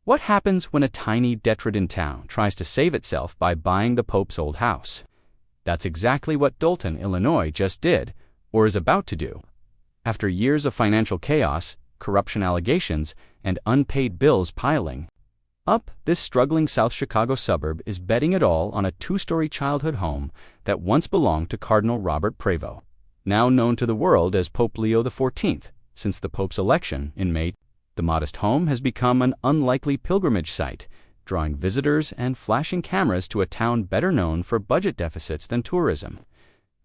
What happens when a tiny detritus town tries to save itself by buying the Pope's old house? That's exactly what Dolton, Illinois just did, or is about to do. After years of financial chaos, corruption allegations, and unpaid bills piling up, this struggling South Chicago suburb is betting it all on a two-story childhood home that once belonged to Cardinal Robert Prevost, now known to the world as Pope Leo XIV. Since the Pope's election in May, the modest home has become an unlikely pilgrimage site, drawing visitors and flashing cameras to a town better known for budget deficits than tourism.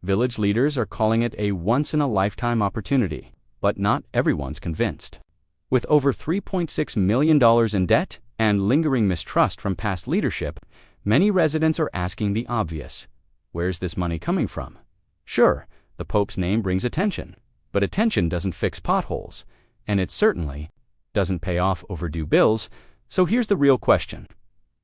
Village leaders are calling it a once-in-a-lifetime opportunity, but not everyone's convinced. With over $3.6 million in debt and lingering mistrust from past leadership, many residents are asking the obvious: where's this money coming from? Sure, the Pope's name brings attention, but attention doesn't fix potholes, and it certainly doesn't pay off overdue bills. So here's the real question.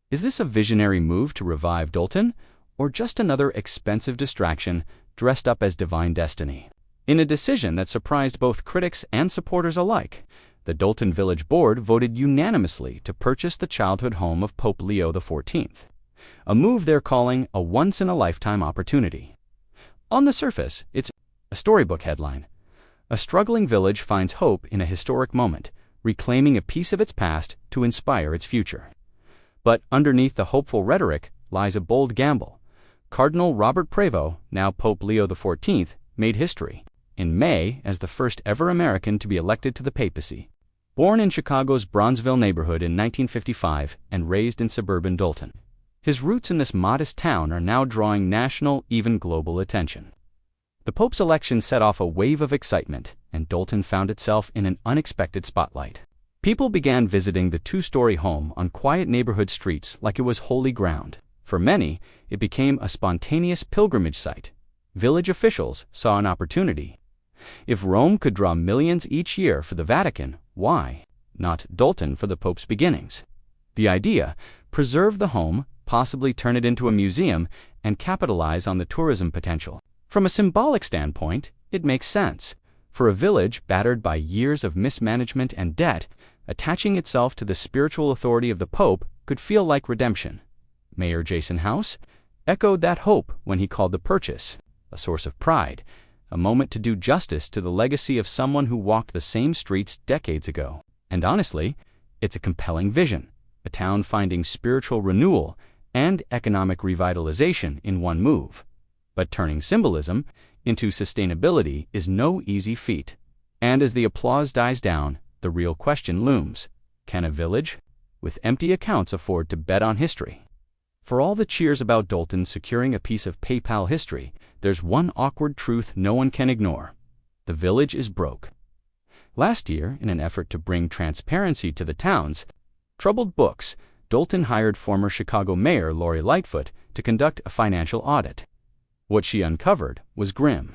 Is this a visionary move to revive Dolton, or just another expensive distraction dressed up as divine destiny? In a decision that surprised both critics and supporters alike, the Dolton Village Board voted unanimously to purchase the childhood home of Pope Leo XIV, a move they're calling a once-in-a-lifetime opportunity. On the surface, it's a storybook headline. A struggling village finds hope in a historic moment, reclaiming a piece of its past to inspire its future. But underneath the hopeful rhetoric lies a bold gamble. Cardinal Robert Prevost, now Pope Leo XIV, made history in May as the first ever American to be elected to the papacy. Born in Chicago's Bronzeville neighborhood in 1955 and raised in suburban Dolton, his roots in this modest town are now drawing national, even global attention. The Pope's election set off a wave of excitement, and Dolton found itself in an unexpected spotlight. People began visiting the two-story home on quiet neighborhood streets like it was holy ground. For many, it became a spontaneous pilgrimage site. Village officials saw an opportunity. If Rome could draw millions each year for the Vatican, why not Dolton for the Pope's beginnings? The idea: preserve the home, possibly turn it into a museum, and capitalize on the tourism potential. From a symbolic standpoint, it makes sense. For a village battered by years of mismanagement and debt, attaching itself to the spiritual authority of the Pope could feel like redemption. Mayor Jason House echoed that hope when he called the purchase a source of pride, a moment to do justice to the legacy of someone who walked the same streets decades ago. And honestly, it's a compelling vision, a town finding spiritual renewal and economic revitalization in one move. But turning symbolism into sustainability is no easy feat. And as the applause dies down, the real question looms: can a village with empty accounts afford to bet on history? For all the cheers about Dolton securing a piece of PayPal history, there's one awkward truth no one can ignore. The village is broke. Last year, in an effort to bring transparency to the town's troubled books, Dolton hired former Chicago Mayor Lori Lightfoot to conduct a financial audit. What she uncovered was grim.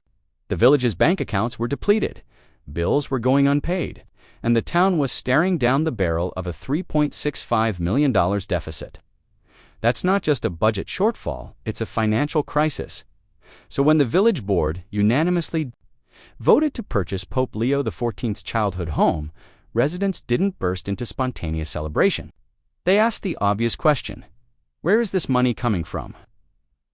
The village's bank accounts were depleted, bills were going unpaid, and the town was staring down the barrel of a $3.65 million deficit. That's not just a budget shortfall, it's a financial crisis. So when the village board unanimously voted to purchase Pope Leo XIV's childhood home, residents didn't burst into spontaneous celebration. They asked the obvious question: where is this money coming from?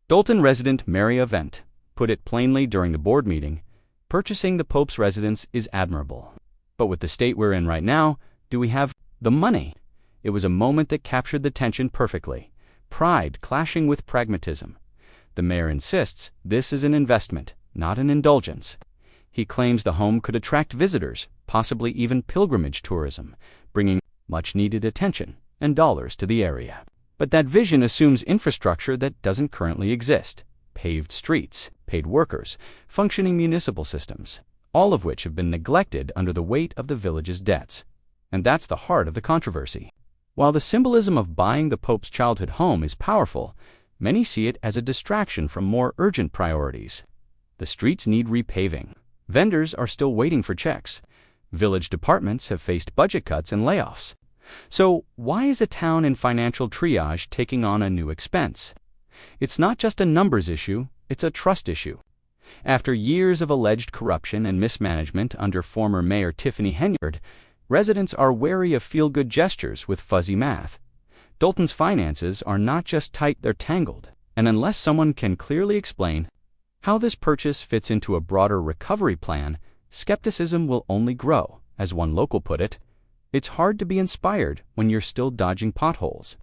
Dolton resident Mary Avent put it plainly during the board meeting: purchasing the Pope's residence is admirable. But with the state we're in right now, do we have the money? It was a moment that captured the tension perfectly. Pride clashing with pragmatism. The mayor insists this is an investment, not an indulgence. He claims the home could attract visitors, possibly even pilgrimage tourism, bringing much-needed attention and dollars to the area. But that vision assumes infrastructure that doesn't currently exist: paved streets, paid workers, functioning municipal systems, all of which have been neglected under the weight of the village's debts. And that's the heart of the controversy. While the symbolism of buying the Pope's childhood home is powerful, many see it as a distraction from more urgent priorities. The streets need repaving. Vendors are still waiting for checks. Village departments have faced budget cuts and layoffs. So why is a town in financial triage taking on a new expense? It's not just a numbers issue, it's a trust issue. After years of alleged corruption and mismanagement under former Mayor Tiffany Henyard, Residents are wary of feel-good gestures with fuzzy math. Dolton's finances are not just tight, they're tangled, and unless someone can clearly explain how this purchase fits into a broader recovery plan, skepticism will only grow. As one local put it, it's hard to be inspired when you're still dodging potholes.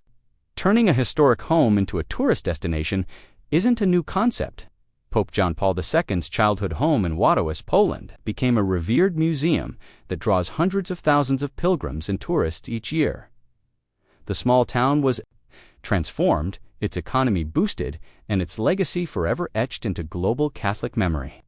Turning a historic home into a tourist destination isn't a new concept. Pope John Paul II's childhood home in Wadowice, Poland, became a revered museum that draws hundreds of thousands of pilgrims and tourists each year. The small town was transformed, its economy boosted, and its legacy forever etched into global Catholic memory.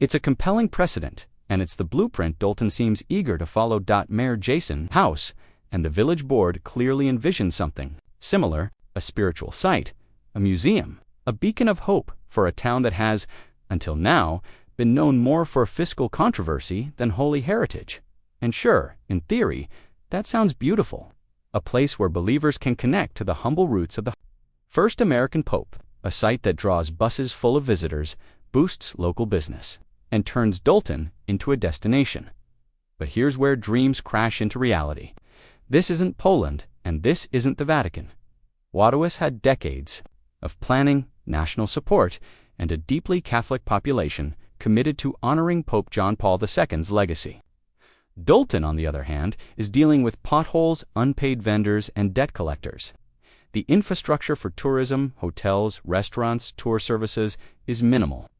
It's a compelling precedent, and it's the blueprint Dolton seems eager to follow. Mayor Jason House and the village board clearly envision something similar: a spiritual site, a museum, a beacon of hope for a town that has, until now, been known more for fiscal controversy than holy heritage. And sure, in theory, that sounds beautiful. A place where believers can connect to the humble roots of the first American Pope, a site that draws buses full of visitors, boosts local business, and turns Dolton into a destination. But here's where dreams crash into reality. This isn't Poland, and this isn't the Vatican. Wadowice had decades of planning, national support, and a deeply Catholic population committed to honoring Pope John Paul II's legacy. Dolton, on the other hand, is dealing with potholes, unpaid vendors, and debt collectors. The infrastructure for tourism, hotels, restaurants, tour services is minimal.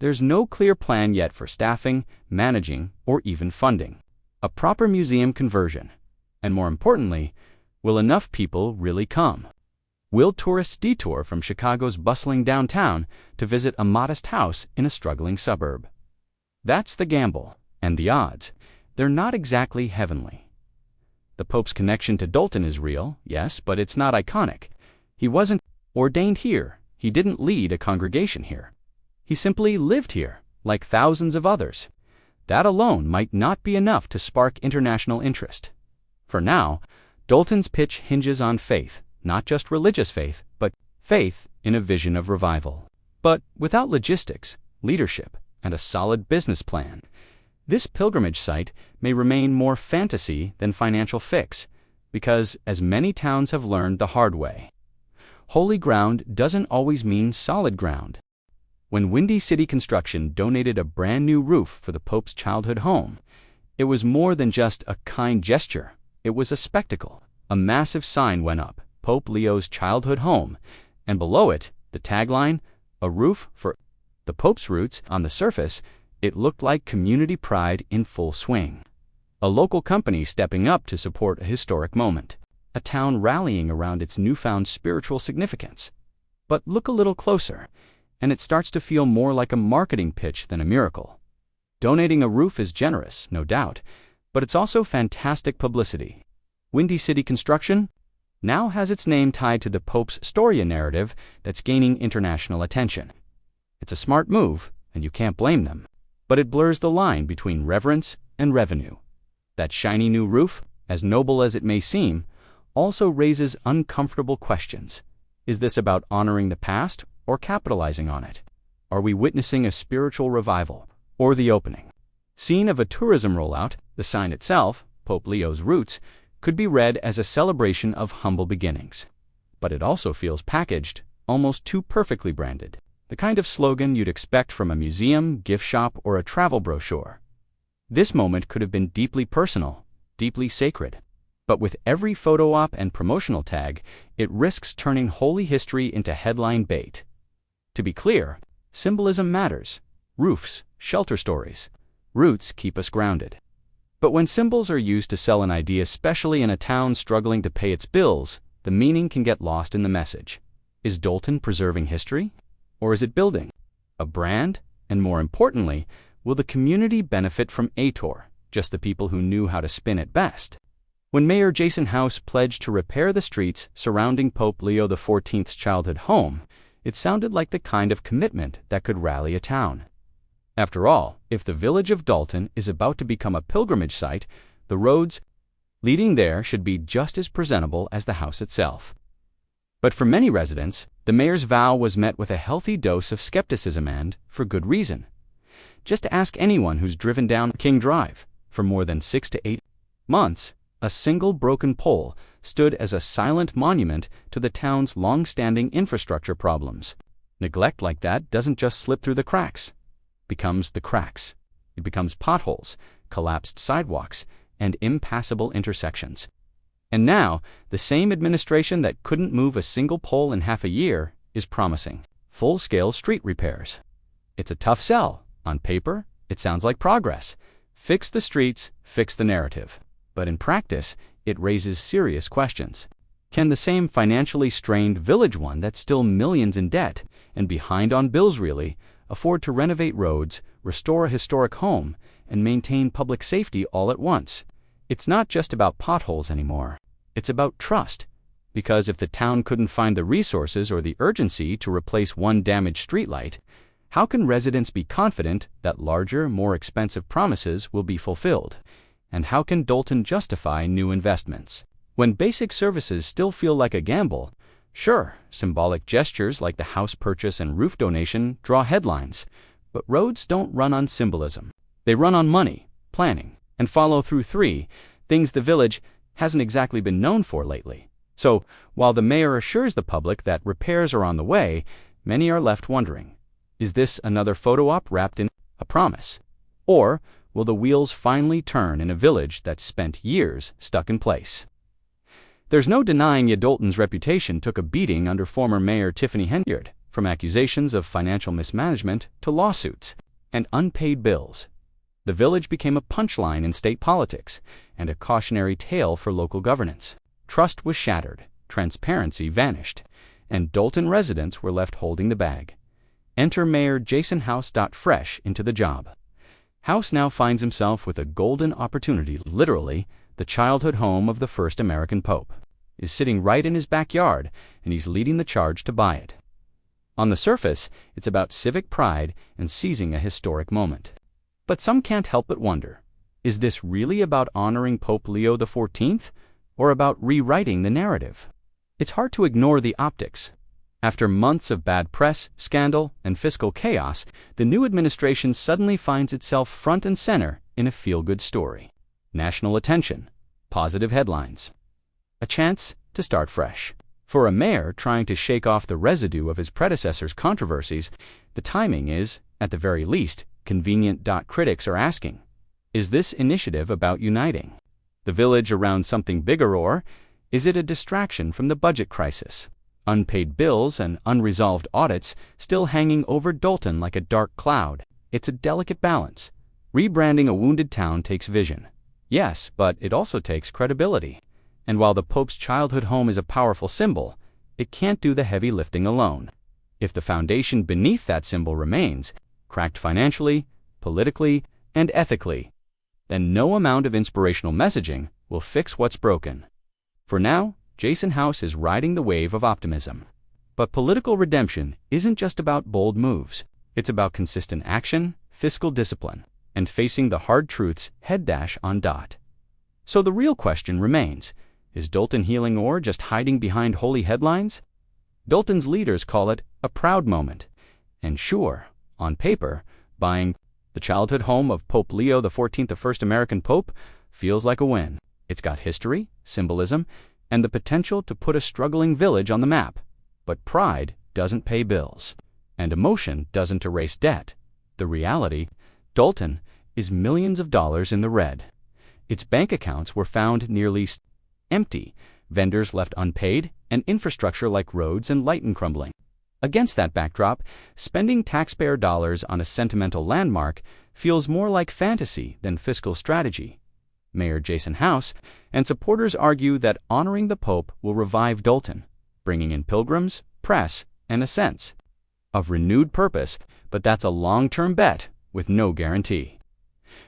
There's no clear plan yet for staffing, managing, or even funding a proper museum conversion. And more importantly, will enough people really come? Will tourists detour from Chicago's bustling downtown to visit a modest house in a struggling suburb? That's the gamble, and the odds, they're not exactly heavenly. The Pope's connection to Dolton is real, yes, but it's not iconic. He wasn't ordained here. He didn't lead a congregation here. He simply lived here, like thousands of others. That alone might not be enough to spark international interest. For now, Dolton's pitch hinges on faith, not just religious faith, but faith in a vision of revival. But without logistics, leadership, and a solid business plan, this pilgrimage site may remain more fantasy than financial fix, because, as many towns have learned the hard way, holy ground doesn't always mean solid ground. When Windy City Construction donated a brand new roof for the Pope's childhood home, it was more than just a kind gesture. It was a spectacle. A massive sign went up, Pope Leo's childhood home, and below it, the tagline, "A roof for the Pope's roots." On the surface, it looked like community pride in full swing. A local company stepping up to support a historic moment. A town rallying around its newfound spiritual significance. But look a little closer, and it starts to feel more like a marketing pitch than a miracle. Donating a roof is generous, no doubt, but it's also fantastic publicity. Windy City Construction now has its name tied to the Pope's Storia narrative that's gaining international attention. It's a smart move, and you can't blame them, but it blurs the line between reverence and revenue. That shiny new roof, as noble as it may seem, also raises uncomfortable questions. Is this about honoring the past or capitalizing on it? Are we witnessing a spiritual revival or the opening? Scene of a tourism rollout, the sign itself, Pope Leo's roots, could be read as a celebration of humble beginnings. But it also feels packaged, almost too perfectly branded. The kind of slogan you'd expect from a museum, gift shop, or a travel brochure. This moment could have been deeply personal, deeply sacred. But with every photo op and promotional tag, it risks turning holy history into headline bait. To be clear, symbolism matters. Roofs, shelter stories, roots keep us grounded. But when symbols are used to sell an idea, especially in a town struggling to pay its bills, the meaning can get lost in the message. Is Dolton preserving history? Or is it building a brand? And more importantly, will the community benefit from a tour, just the people who knew how to spin it best? When Mayor Jason House pledged to repair the streets surrounding Pope Leo XIV's childhood home, it sounded like the kind of commitment that could rally a town. After all, if the village of Dolton is about to become a pilgrimage site, the roads leading there should be just as presentable as the house itself. But for many residents, the mayor's vow was met with a healthy dose of skepticism and, for good reason. Just ask anyone who's driven down King Drive for more than 6 to 8 months, a single broken pole stood as a silent monument to the town's long-standing infrastructure problems. Neglect like that doesn't just slip through the cracks. It becomes the cracks. It becomes potholes, collapsed sidewalks, and impassable intersections. And now, the same administration that couldn't move a single pole in half a year is promising full-scale street repairs. It's a tough sell. On paper, it sounds like progress. Fix the streets, fix the narrative. But in practice, it raises serious questions. Can the same financially strained village one that's still millions in debt and behind on bills really afford to renovate roads, restore a historic home, and maintain public safety all at once? It's not just about potholes anymore. It's about trust. Because if the town couldn't find the resources or the urgency to replace one damaged streetlight, how can residents be confident that larger, more expensive promises will be fulfilled? And how can Dolton justify new investments? When basic services still feel like a gamble, sure, symbolic gestures like the house purchase and roof donation draw headlines, but roads don't run on symbolism. They run on money, planning, and follow through, things the village hasn't exactly been known for lately. So, while the mayor assures the public that repairs are on the way, many are left wondering, is this another photo op wrapped in a promise? Or will the wheels finally turn in a village that's spent years stuck in place? There's no denying Dolton's reputation took a beating under former Mayor Tiffany Henyard, from accusations of financial mismanagement to lawsuits and unpaid bills. The village became a punchline in state politics and a cautionary tale for local governance. Trust was shattered, transparency vanished, and Dolton residents were left holding the bag. Enter Mayor Jason House. Fresh into the job. House now finds himself with a golden opportunity. Literally, the childhood home of the first American Pope is sitting right in his backyard, and he's leading the charge to buy it. On the surface, it's about civic pride and seizing a historic moment. But some can't help but wonder, is this really about honoring Pope Leo XIV, or about rewriting the narrative? It's hard to ignore the optics. After months of bad press, scandal, and fiscal chaos, the new administration suddenly finds itself front and center in a feel-good story. National attention, positive headlines. A chance to start fresh. For a mayor trying to shake off the residue of his predecessor's controversies, the timing is, at the very least, convenient. Critics are asking, is this initiative about uniting the village around something bigger, or is it a distraction from the budget crisis? Unpaid bills and unresolved audits still hanging over Dolton like a dark cloud. It's a delicate balance. Rebranding a wounded town takes vision. Yes, but it also takes credibility. And while the Pope's childhood home is a powerful symbol, it can't do the heavy lifting alone. If the foundation beneath that symbol remains cracked financially, politically, and ethically, then no amount of inspirational messaging will fix what's broken. For now, Jason House is riding the wave of optimism. But political redemption isn't just about bold moves. It's about consistent action, fiscal discipline, and facing the hard truths head-on. So the real question remains, is Dolton healing or just hiding behind holy headlines? Dolton's leaders call it a proud moment. And sure, on paper, buying the childhood home of Pope Leo XIV, the first American Pope, feels like a win. It's got history, symbolism, and the potential to put a struggling village on the map. But pride doesn't pay bills, and emotion doesn't erase debt. The reality, Dolton is millions of dollars in the red. Its bank accounts were found nearly empty, vendors left unpaid, and infrastructure like roads and lighting crumbling. Against that backdrop, spending taxpayer dollars on a sentimental landmark feels more like fantasy than fiscal strategy. Mayor Jason House and supporters argue that honoring the Pope will revive Dolton, bringing in pilgrims, press, and a sense of renewed purpose, but that's a long-term bet with no guarantee.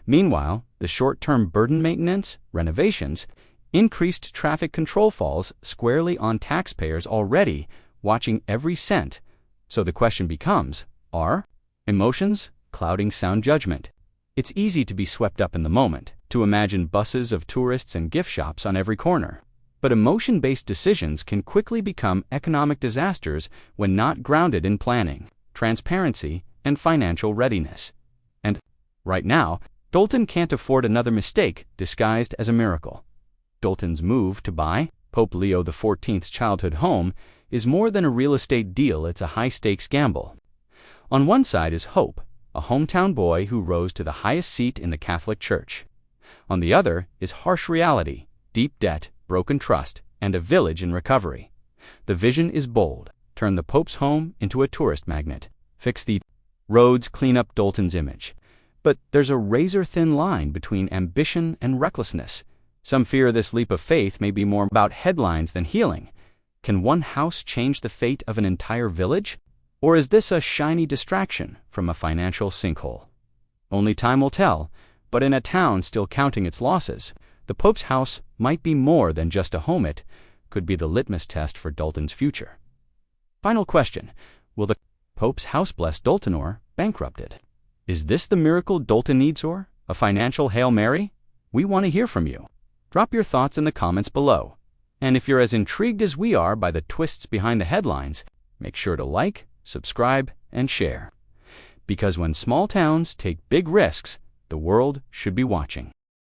Meanwhile, the short-term burden maintenance, renovations, increased traffic control falls squarely on taxpayers already watching every cent. So the question becomes, are emotions clouding sound judgment? It's easy to be swept up in the moment, to imagine buses of tourists and gift shops on every corner. But emotion-based decisions can quickly become economic disasters when not grounded in planning, transparency, and financial readiness. And right now, Dolton can't afford another mistake disguised as a miracle. Dolton's move to buy Pope Leo XIV's childhood home is more than a real estate deal, it's a high-stakes gamble. On one side is hope, a hometown boy who rose to the highest seat in the Catholic Church. On the other is harsh reality, deep debt, broken trust, and a village in recovery. The vision is bold: turn the Pope's home into a tourist magnet, fix the roads, clean up Dolton's image. But there's a razor-thin line between ambition and recklessness. Some fear this leap of faith may be more about headlines than healing. Can one house change the fate of an entire village? Or is this a shiny distraction from a financial sinkhole? Only time will tell, but in a town still counting its losses, the Pope's house might be more than just a home. It could be the litmus test for Dolton's future. Final question: will the Pope's house bless Dolton or bankrupt it? Is this the miracle Dolton needs, or a financial Hail Mary? We want to hear from you. Drop your thoughts in the comments below. And if you're as intrigued as we are by the twists behind the headlines, make sure to like, subscribe, and share. Because when small towns take big risks, the world should be watching.